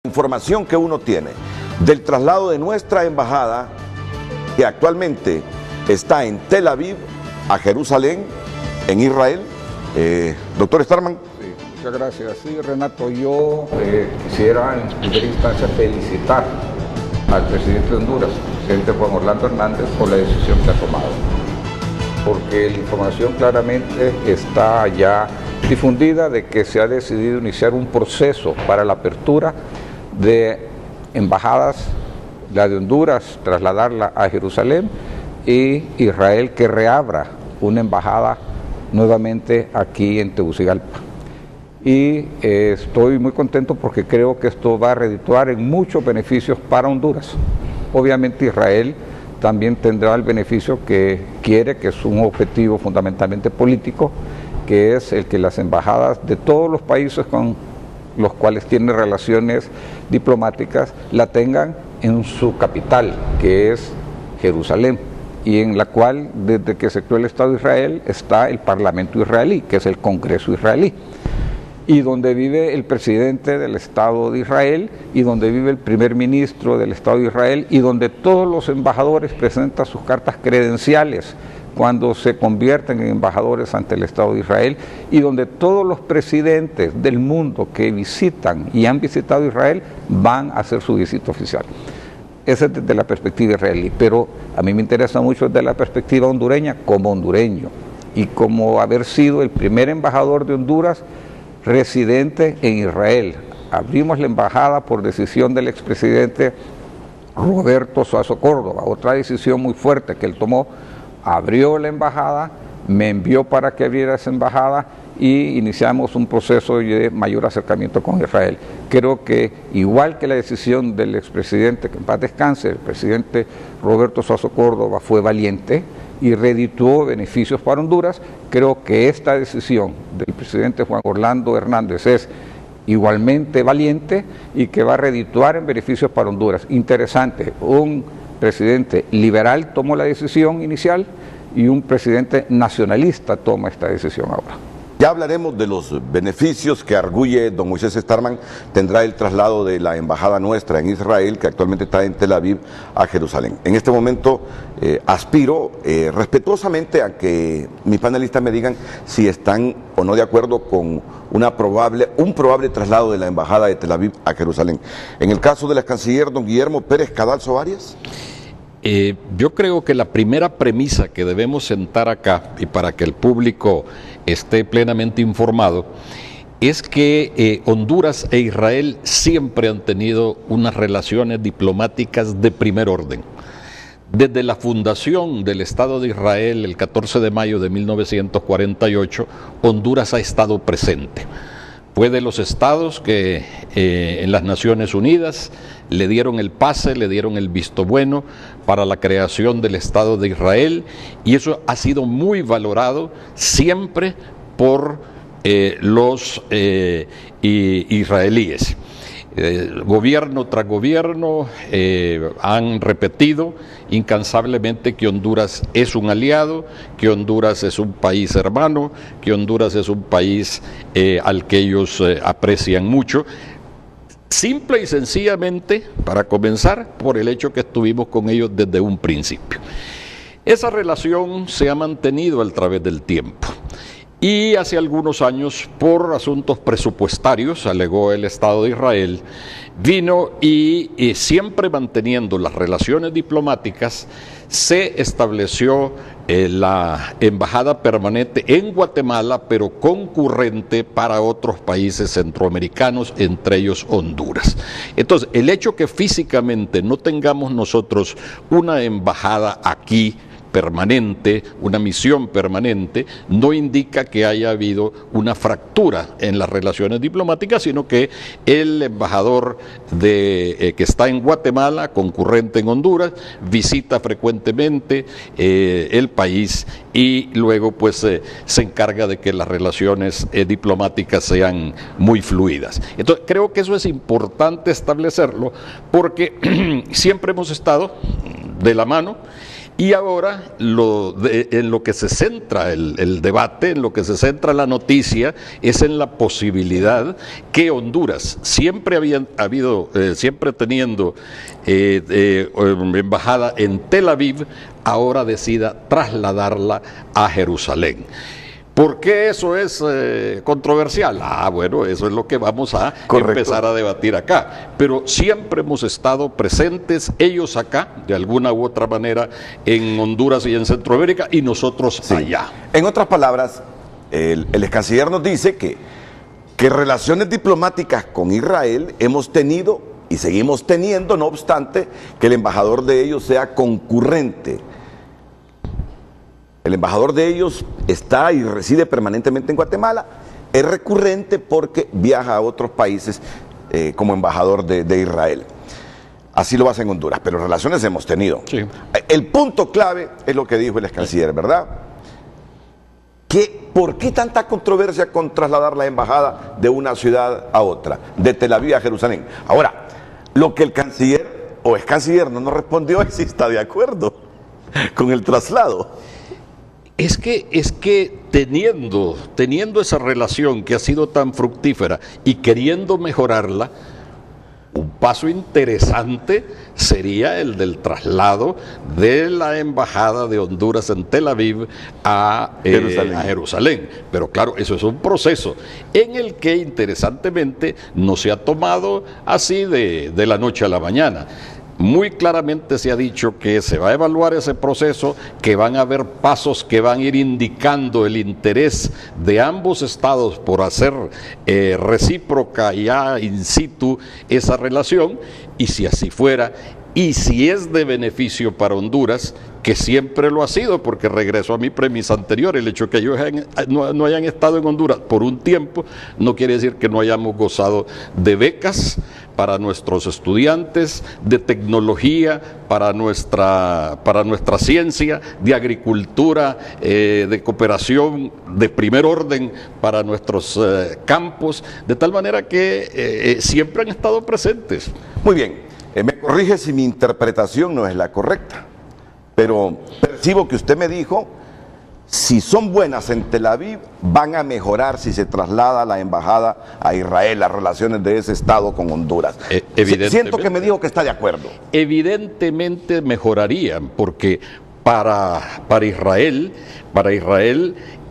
Información que uno tiene del traslado de nuestra embajada, que actualmente está en Tel Aviv, a Jerusalén, en Israel. Doctor Starman. Sí, muchas gracias. Sí, Renato, yo quisiera en primera instancia felicitar al presidente de Honduras, presidente Juan Orlando Hernández, por la decisión que ha tomado. Porque la información claramente está ya difundida de que se ha decidido iniciar un proceso para la apertura de embajadas, la de Honduras, trasladarla a Jerusalén, y Israel que reabra una embajada nuevamente aquí en Tegucigalpa. Y estoy muy contento porque creo que esto va a redituar en muchos beneficios para Honduras. Obviamente Israel también tendrá el beneficio que quiere, que es un objetivo fundamentalmente político, que es el que las embajadas de todos los países con los cuales tiene relaciones diplomáticas la tengan en su capital, que es Jerusalén, y en la cual desde que se creó el Estado de Israel está el Parlamento israelí, que es el Congreso israelí, y donde vive el presidente del Estado de Israel, y donde vive el primer ministro del Estado de Israel, y donde todos los embajadores presentan sus cartas credenciales cuando se convierten en embajadores ante el Estado de Israel, y donde todos los presidentes del mundo que visitan y han visitado Israel van a hacer su visita oficial. Esa es desde la perspectiva israelí, pero a mí me interesa mucho desde la perspectiva hondureña, como hondureño, y como haber sido el primer embajador de Honduras residente en Israel. Abrimos la embajada por decisión del expresidente Roberto Suazo Córdoba, otra decisión muy fuerte que él tomó. Abrió la embajada, me envió para que abriera esa embajada y iniciamos un proceso de mayor acercamiento con Israel. Creo que igual que la decisión del expresidente, que en paz descanse, el presidente Roberto Suazo Córdoba fue valiente y redituó beneficios para Honduras, creo que esta decisión del presidente Juan Orlando Hernández es igualmente valiente y que va a redituar en beneficios para Honduras. Interesante, un presidente liberal tomó la decisión inicial y un presidente nacionalista toma esta decisión ahora. Ya hablaremos de los beneficios que arguye don Moisés Starman tendrá el traslado de la embajada nuestra en Israel, que actualmente está en Tel Aviv, a Jerusalén. En este momento aspiro respetuosamente a que mis panelistas me digan si están o no de acuerdo con un probable traslado de la embajada de Tel Aviv a Jerusalén. En el caso de la canciller don Guillermo Pérez Cadalso Arias. Yo creo que la primera premisa que debemos sentar acá, y para que el público esté plenamente informado, es que Honduras e Israel siempre han tenido unas relaciones diplomáticas de primer orden. Desde la fundación del Estado de Israel, el 14 de mayo de 1948, Honduras ha estado presente. Fue de los estados que en las Naciones Unidas le dieron el pase, le dieron el visto bueno para la creación del Estado de Israel, y eso ha sido muy valorado siempre por los israelíes. Gobierno tras gobierno han repetido incansablemente que Honduras es un aliado, que Honduras es un país hermano, que Honduras es un país al que ellos aprecian mucho. Simple y sencillamente, para comenzar, por el hecho que estuvimos con ellos desde un principio. Esa relación se ha mantenido a través del tiempo. Y hace algunos años, por asuntos presupuestarios, alegó el Estado de Israel, vino y siempre manteniendo las relaciones diplomáticas, se estableció la embajada permanente en Guatemala, pero concurrente para otros países centroamericanos, entre ellos Honduras. Entonces, el hecho que físicamente no tengamos nosotros una embajada aquí permanente, una misión permanente, no indica que haya habido una fractura en las relaciones diplomáticas, sino que el embajador que está en Guatemala, concurrente en Honduras, visita frecuentemente el país y luego pues se encarga de que las relaciones diplomáticas sean muy fluidas. Entonces creo que eso es importante establecerlo porque siempre hemos estado de la mano Y ahora en lo que se centra el debate, en lo que se centra la noticia, es en la posibilidad que Honduras, siempre teniendo embajada en Tel Aviv, ahora decida trasladarla a Jerusalén. ¿Por qué eso es controversial? Bueno, eso es lo que vamos a empezar a debatir acá. Pero siempre hemos estado presentes, ellos acá, de alguna u otra manera, en Honduras y en Centroamérica, y nosotros allá. En otras palabras, el ex canciller nos dice que relaciones diplomáticas con Israel hemos tenido y seguimos teniendo, no obstante que el embajador de ellos sea concurrente. El embajador de ellos está y reside permanentemente en Guatemala, es recurrente porque viaja a otros países como embajador de Israel. Así lo hace en Honduras, pero relaciones hemos tenido. Sí. El punto clave es lo que dijo el ex canciller, ¿verdad? ¿Por qué tanta controversia con trasladar la embajada de una ciudad a otra, de Tel Aviv a Jerusalén? Ahora, lo que el canciller o ex canciller no nos respondió es si está de acuerdo con el traslado. Es que teniendo esa relación que ha sido tan fructífera y queriendo mejorarla, un paso interesante sería el del traslado de la embajada de Honduras en Tel Aviv a Jerusalén. Pero claro, eso es un proceso en el que interesantemente no se ha tomado así de la noche a la mañana. Muy claramente se ha dicho que se va a evaluar ese proceso, que van a haber pasos que van a ir indicando el interés de ambos estados por hacer recíproca ya in situ esa relación, y si así fuera, y si es de beneficio para Honduras, que siempre lo ha sido, porque regreso a mi premisa anterior, el hecho de que ellos no hayan estado en Honduras por un tiempo no quiere decir que no hayamos gozado de becas para nuestros estudiantes, de tecnología para nuestra ciencia, de agricultura, de cooperación de primer orden para nuestros campos, de tal manera que siempre han estado presentes. Muy bien, me corrige si mi interpretación no es la correcta, pero percibo que usted me dijo, si son buenas en Tel Aviv, van a mejorar si se traslada la embajada a Israel, las relaciones de ese estado con Honduras. Siento que me dijo que está de acuerdo. Evidentemente mejorarían, porque para Israel,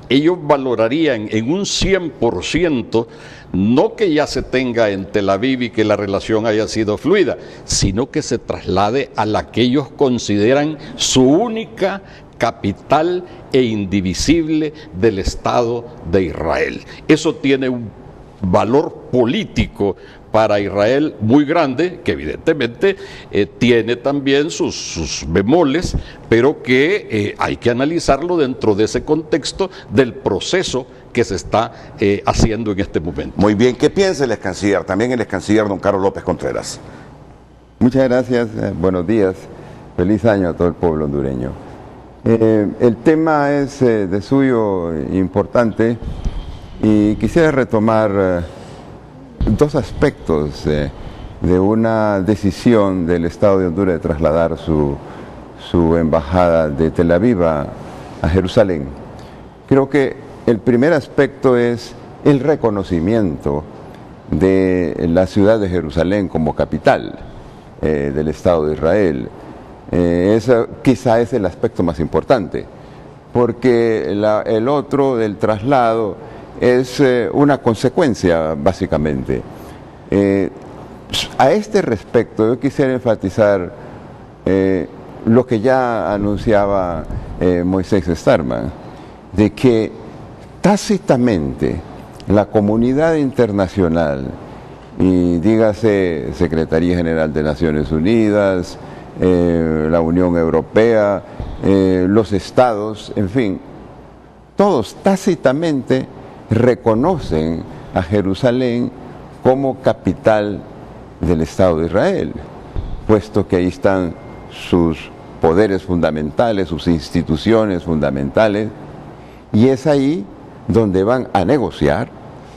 ellos valorarían en un 100%, no que ya se tenga en Tel Aviv y que la relación haya sido fluida, sino que se traslade a la que ellos consideran su única capital e indivisible del Estado de Israel. Eso tiene un valor político para Israel muy grande, que evidentemente tiene también sus bemoles, pero que hay que analizarlo dentro de ese contexto del proceso que se está haciendo en este momento. Muy bien, ¿qué piensa el ex canciller? También el ex canciller don Carlos López Contreras. Muchas gracias, buenos días, feliz año a todo el pueblo hondureño. El tema es de suyo importante y quisiera retomar dos aspectos de una decisión del Estado de Honduras de trasladar su embajada de Tel Aviv a Jerusalén. Creo que el primer aspecto es el reconocimiento de la ciudad de Jerusalén como capital del Estado de Israel. Eso quizá es el aspecto más importante, porque el otro del traslado es una consecuencia, básicamente. A este respecto, yo quisiera enfatizar lo que ya anunciaba Moisés Starman, de que tácitamente la comunidad internacional, y dígase Secretaría General de Naciones Unidas, la Unión Europea, los estados, en fin, todos tácitamente reconocen a Jerusalén como capital del Estado de Israel, puesto que ahí están sus poderes fundamentales, sus instituciones fundamentales, y es ahí donde van a negociar,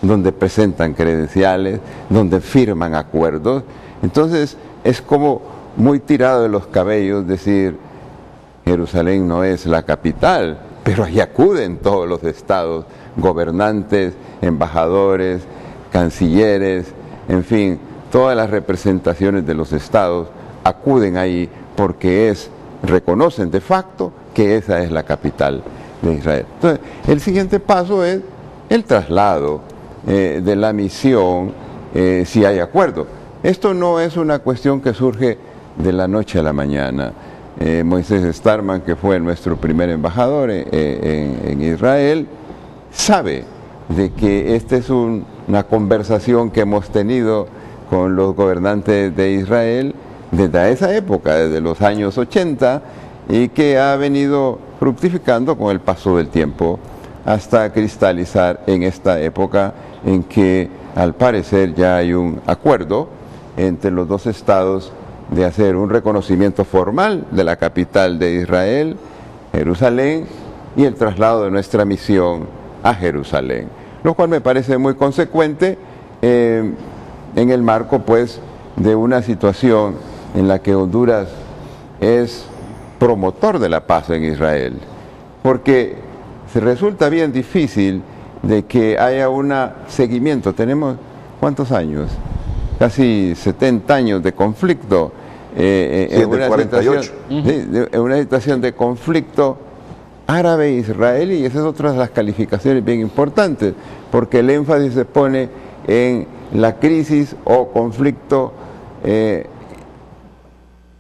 donde presentan credenciales, donde firman acuerdos. Entonces es como muy tirado de los cabellos decir, Jerusalén no es la capital, pero ahí acuden todos los estados, gobernantes, embajadores, cancilleres, en fin, todas las representaciones de los estados acuden ahí porque reconocen de facto que esa es la capital de Israel. Entonces, el siguiente paso es el traslado de la misión, si hay acuerdo. Esto no es una cuestión que surge de la noche a la mañana. Moisés Starman, que fue nuestro primer embajador en Israel, sabe de que esta es una conversación que hemos tenido con los gobernantes de Israel desde esa época, desde los años 80, y que ha venido fructificando con el paso del tiempo hasta cristalizar en esta época en que al parecer ya hay un acuerdo entre los dos estados de hacer un reconocimiento formal de la capital de Israel, Jerusalén, y el traslado de nuestra misión a Jerusalén, lo cual me parece muy consecuente en el marco pues de una situación en la que Honduras es promotor de la paz en Israel, porque se resulta bien difícil de que haya un seguimiento. Tenemos, ¿cuántos años? Casi 70 años de conflicto, en una situación de conflicto árabe-israelí, y esa es otra de las calificaciones bien importantes, porque el énfasis se pone en la crisis o conflicto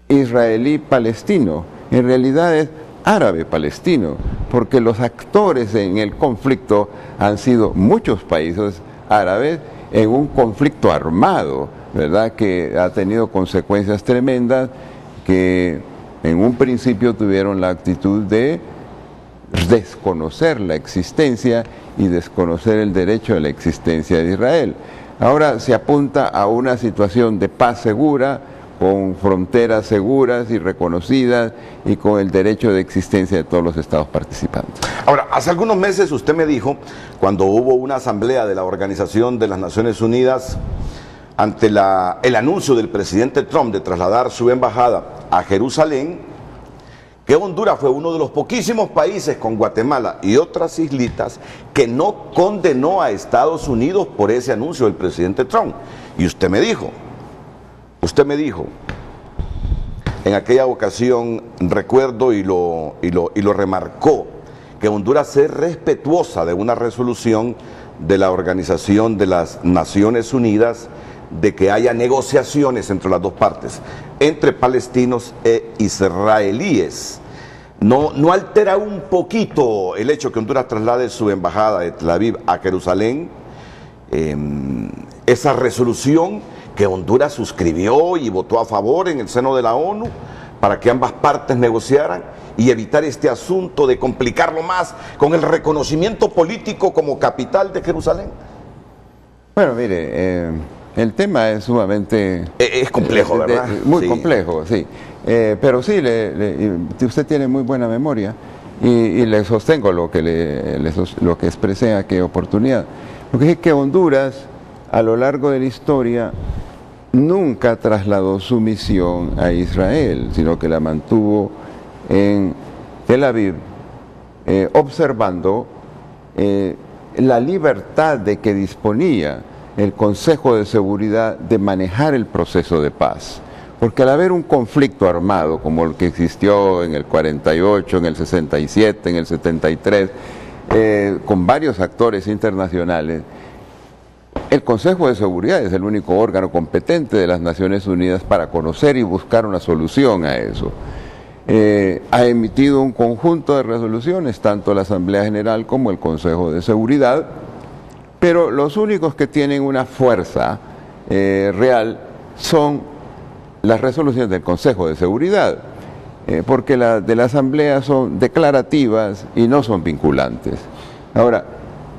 israelí-palestino. En realidad es árabe-palestino, porque los actores en el conflicto han sido muchos países árabes en un conflicto armado, ¿verdad?, que ha tenido consecuencias tremendas, que en un principio tuvieron la actitud de desconocer la existencia y desconocer el derecho a la existencia de Israel. Ahora se apunta a una situación de paz segura, con fronteras seguras y reconocidas y con el derecho de existencia de todos los estados participantes. Ahora, hace algunos meses usted me dijo, cuando hubo una asamblea de la Organización de las Naciones Unidas, ante el anuncio del presidente Trump de trasladar su embajada a Jerusalén, que Honduras fue uno de los poquísimos países, con Guatemala y otras islitas, que no condenó a Estados Unidos por ese anuncio del presidente Trump. Y usted me dijo, en aquella ocasión, recuerdo y lo remarcó, que Honduras es respetuosa de una resolución de la Organización de las Naciones Unidas de que haya negociaciones entre las dos partes, entre palestinos e israelíes. ¿No altera un poquito el hecho que Honduras traslade su embajada de Tel Aviv a Jerusalén? Esa resolución que Honduras suscribió y votó a favor en el seno de la ONU para que ambas partes negociaran y evitar este asunto de complicarlo más con el reconocimiento político como capital de Jerusalén. Bueno, mire, el tema es sumamente... Es complejo, ¿verdad? Muy complejo, sí. Pero sí, usted tiene muy buena memoria y le sostengo lo que expresé en aquella oportunidad. Lo que es que Honduras, a lo largo de la historia, nunca trasladó su misión a Israel, sino que la mantuvo en Tel Aviv, observando la libertad de que disponía el Consejo de Seguridad de manejar el proceso de paz. Porque al haber un conflicto armado como el que existió en el 48, en el 67, en el 73, con varios actores internacionales, el Consejo de Seguridad es el único órgano competente de las Naciones Unidas para conocer y buscar una solución a eso. Ha emitido un conjunto de resoluciones, tanto la Asamblea General como el Consejo de Seguridad, pero los únicos que tienen una fuerza real son las resoluciones del Consejo de Seguridad, porque las de la Asamblea son declarativas y no son vinculantes. Ahora,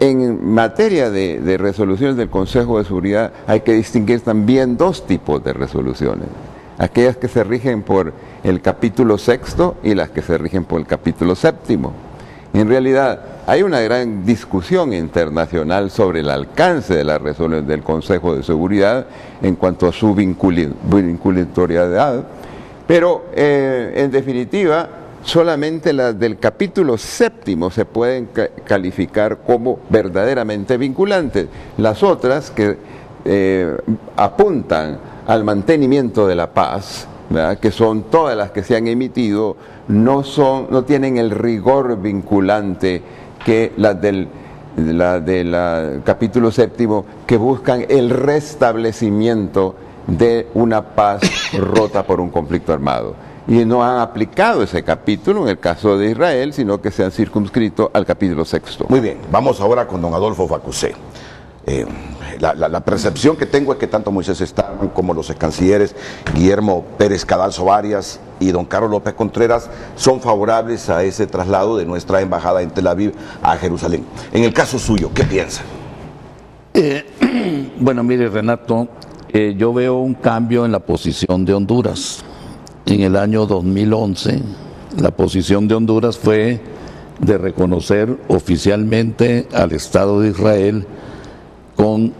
en materia de resoluciones del Consejo de Seguridad hay que distinguir también dos tipos de resoluciones. Aquellas que se rigen por el capítulo 6 y las que se rigen por el capítulo 7. En realidad hay una gran discusión internacional sobre el alcance de las resoluciones del Consejo de Seguridad en cuanto a su vinculatoriedad, pero en definitiva solamente las del capítulo 7 se pueden calificar como verdaderamente vinculantes. Las otras que apuntan al mantenimiento de la paz, ¿verdad?, que son todas las que se han emitido, no tienen el rigor vinculante que las del capítulo 7, que buscan el restablecimiento de una paz rota por un conflicto armado. Y no han aplicado ese capítulo en el caso de Israel, sino que se han circunscrito al capítulo 6. Muy bien, vamos ahora con don Adolfo Facusé. La percepción que tengo es que tanto Moisés Starman como los cancilleres Guillermo Pérez Cadalso Arias y don Carlos López Contreras son favorables a ese traslado de nuestra embajada en Tel Aviv a Jerusalén. En el caso suyo, ¿qué piensa? Bueno, mire, Renato, yo veo un cambio en la posición de Honduras. En el año 2011, la posición de Honduras fue de reconocer oficialmente al Estado de Israel con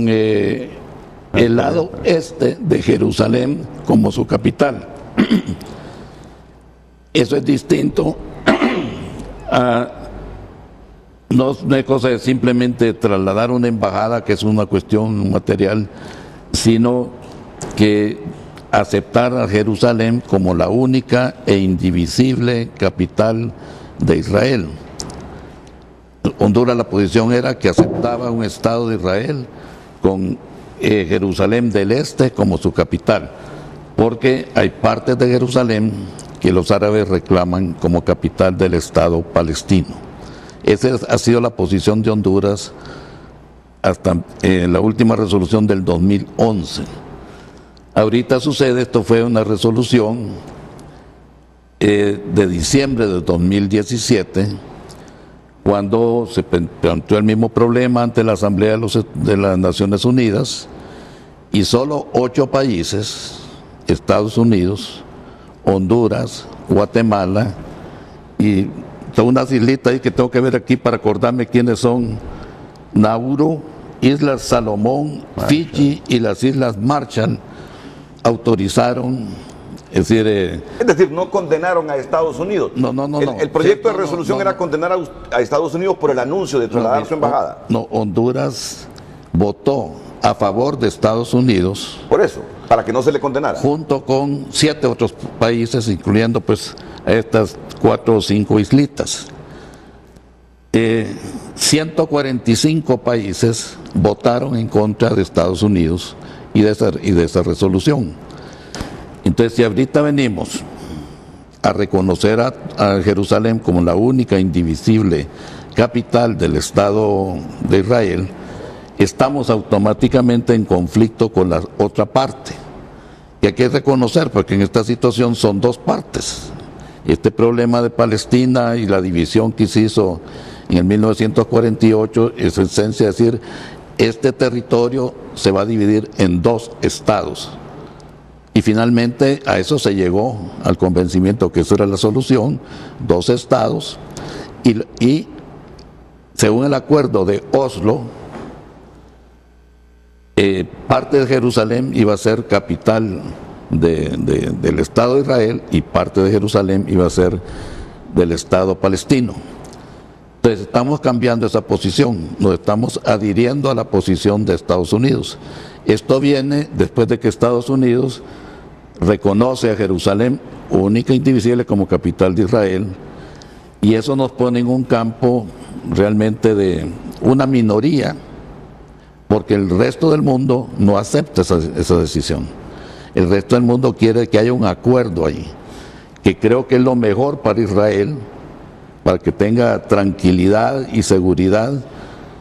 el lado este de Jerusalén como su capital. Eso es distinto a, no es cosa de simplemente trasladar una embajada, que es una cuestión material, sino que aceptar a Jerusalén como la única e indivisible capital de Israel. Honduras, la posición era que aceptaba un Estado de Israel con Jerusalén del Este como su capital, porque hay partes de Jerusalén que los árabes reclaman como capital del Estado palestino. Esa ha sido la posición de Honduras hasta la última resolución del 2011. Ahorita sucede, esto fue una resolución de diciembre de 2017, cuando se planteó el mismo problema ante la Asamblea de las Naciones Unidas, y solo 8 países, Estados Unidos, Honduras, Guatemala, y son unas islitas ahí que tengo que ver aquí para acordarme quiénes son: Nauru, Islas Salomón, Fiji y las Islas Marshall, autorizaron, es decir, no condenaron a Estados Unidos. No. El proyecto de resolución era condenar a Estados Unidos por el anuncio de trasladar su embajada. No, Honduras votó a favor de Estados Unidos. Por eso, para que no se le condenara. Junto con 7 otros países, incluyendo pues a estas 4 o 5 islitas. 145 países votaron en contra de Estados Unidos y de esa resolución. Entonces, si ahorita venimos a reconocer a Jerusalén como la única indivisible capital del Estado de Israel, estamos automáticamente en conflicto con la otra parte, que hay que reconocer, porque en esta situación son 2 partes. Este problema de Palestina y la división que se hizo en el 1948 es en esencia decir, este territorio se va a dividir en 2 estados. Y finalmente a eso se llegó, al convencimiento que esa era la solución: 2 estados, y según el acuerdo de Oslo, parte de Jerusalén iba a ser capital del Estado de Israel y parte de Jerusalén iba a ser del Estado palestino. Entonces estamos cambiando esa posición, nos estamos adhiriendo a la posición de Estados Unidos. Esto viene después de que Estados Unidos reconoce a Jerusalén única e indivisible como capital de Israel, y eso nos pone en un campo realmente de una minoría, porque el resto del mundo no acepta esa decisión. El resto del mundo quiere que haya un acuerdo ahí, que creo que es lo mejor para Israel, para que tenga tranquilidad y seguridad.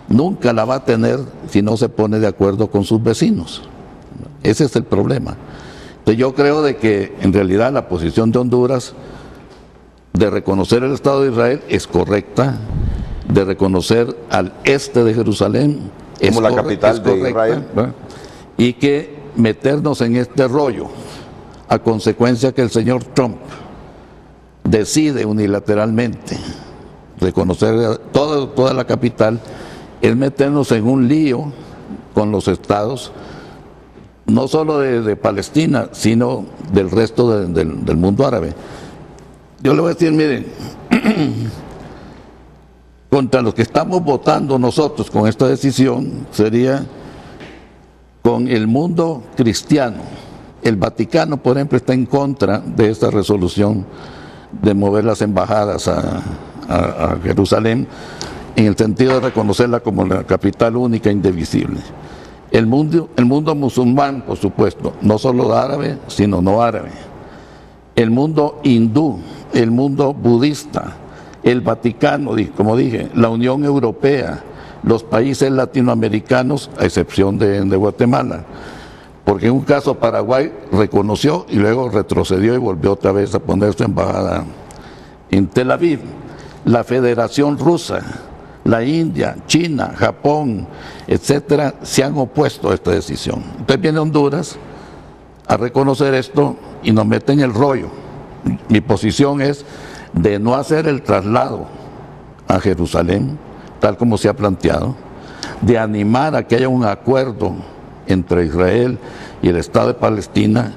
Nunca la va a tener si no se pone de acuerdo con sus vecinos. Ese es el problema. Entonces yo creo de que en realidad la posición de Honduras de reconocer el Estado de Israel es correcta, de reconocer al este de Jerusalén como la capital de Israel, ¿verdad? Y que meternos en este rollo a consecuencia que el señor Trump decide unilateralmente reconocer toda la capital, es meternos en un lío con los estados no solo de Palestina, sino del resto del mundo árabe. Yo le voy a decir, miren, contra los que estamos votando nosotros con esta decisión sería con el mundo cristiano. El Vaticano, por ejemplo, está en contra de esta resolución de mover las embajadas a Jerusalén, en el sentido de reconocerla como la capital única e indivisible. El mundo musulmán, por supuesto, no solo árabe, sino no árabe. El mundo hindú, el mundo budista, el Vaticano, como dije, la Unión Europea, los países latinoamericanos, a excepción de Guatemala. Porque en un caso Paraguay reconoció y luego retrocedió y volvió otra vez a poner su embajada en Tel Aviv. La Federación Rusa, la India, China, Japón, etcétera, se han opuesto a esta decisión. Entonces viene Honduras a reconocer esto y nos mete en el rollo. Mi posición es de no hacer el traslado a Jerusalén, tal como se ha planteado, de animar a que haya un acuerdo entre Israel y el Estado de Palestina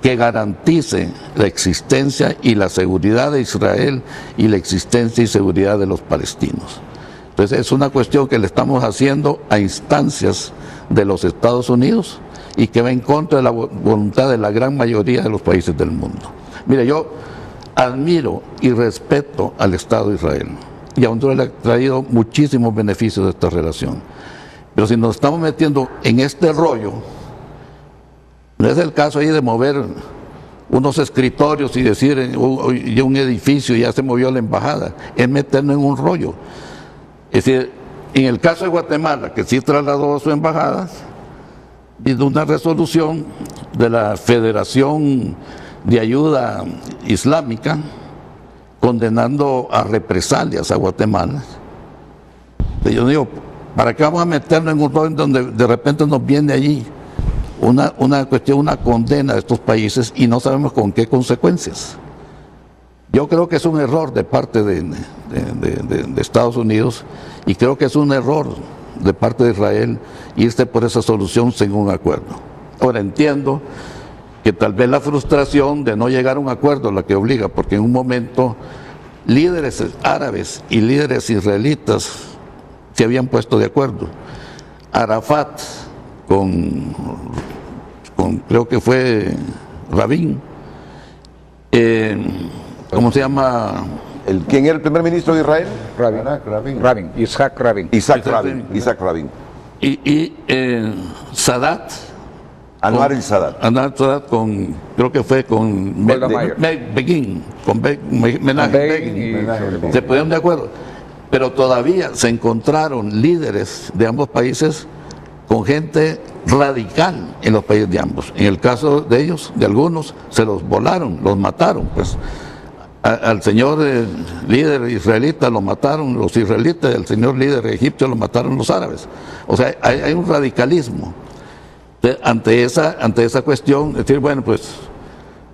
que garantice la existencia y la seguridad de Israel y la existencia y seguridad de los palestinos. Entonces es una cuestión que le estamos haciendo a instancias de los Estados Unidos y que va en contra de la voluntad de la gran mayoría de los países del mundo. Mire, yo admiro y respeto al Estado de Israel y a Honduras le ha traído muchísimos beneficios de esta relación. Pero si nos estamos metiendo en este rollo, no es el caso ahí de mover unos escritorios y decir un edificio y ya se movió la embajada, es meternos en un rollo. Es decir, en el caso de Guatemala, que sí trasladó su embajada, vino una resolución de la Federación de Ayuda Islámica condenando a represalias a Guatemala. Yo digo, ¿para qué vamos a meternos en un rollo donde de repente nos viene allí una cuestión, una condena de estos países y no sabemos con qué consecuencias? Yo creo que es un error de parte de Estados Unidos y creo que es un error de parte de Israel irse por esa solución sin un acuerdo. Ahora entiendo que tal vez la frustración de no llegar a un acuerdo es la que obliga, porque en un momento líderes árabes y líderes israelitas se habían puesto de acuerdo. Arafat con creo que fue Rabin, ¿cómo se llama? ¿Quién era el primer ministro de Israel? Isaac Rabin. Isaac Rabin. Y Sadat. Anwar el Sadat. Anwar Sadat creo que fue con Begin, se pusieron de acuerdo. Pero todavía se encontraron líderes de ambos países con gente radical en los países de ambos. En el caso de ellos, de algunos, se los volaron, los mataron, pues. Al señor líder israelita lo mataron los israelitas, al señor líder egipcio lo mataron los árabes. O sea, hay un radicalismo. Ante esa cuestión, decir, bueno, pues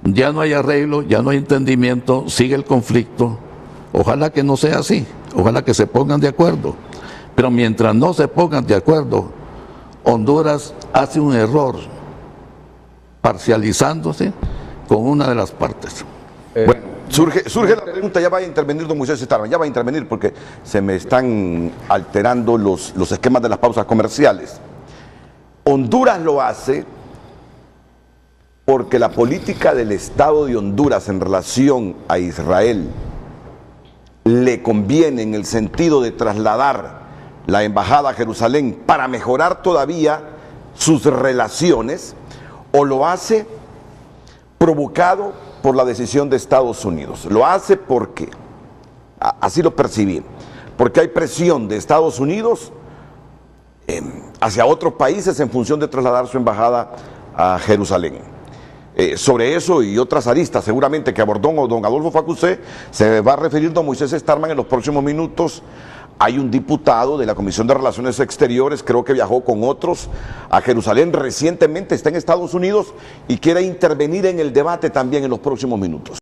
ya no hay arreglo, ya no hay entendimiento, sigue el conflicto. Ojalá que no sea así, ojalá que se pongan de acuerdo. Pero mientras no se pongan de acuerdo, Honduras hace un error parcializándose con una de las partes. Bueno, surge la pregunta, ya va a intervenir don Moisés Starman, ya va a intervenir porque se me están alterando los esquemas de las pausas comerciales. Honduras lo hace porque la política del Estado de Honduras en relación a Israel le conviene en el sentido de trasladar la embajada a Jerusalén para mejorar todavía sus relaciones, o lo hace provocado por la decisión de Estados Unidos. Lo hace porque, así lo percibí, porque hay presión de Estados Unidos hacia otros países en función de trasladar su embajada a Jerusalén. Sobre eso y otras aristas seguramente que abordó don Adolfo Facusé se va a referir don Moisés Starman en los próximos minutos. Hay un diputado de la Comisión de Relaciones Exteriores, creo que viajó con otros a Jerusalén recientemente, está en Estados Unidos y quiere intervenir en el debate también en los próximos minutos.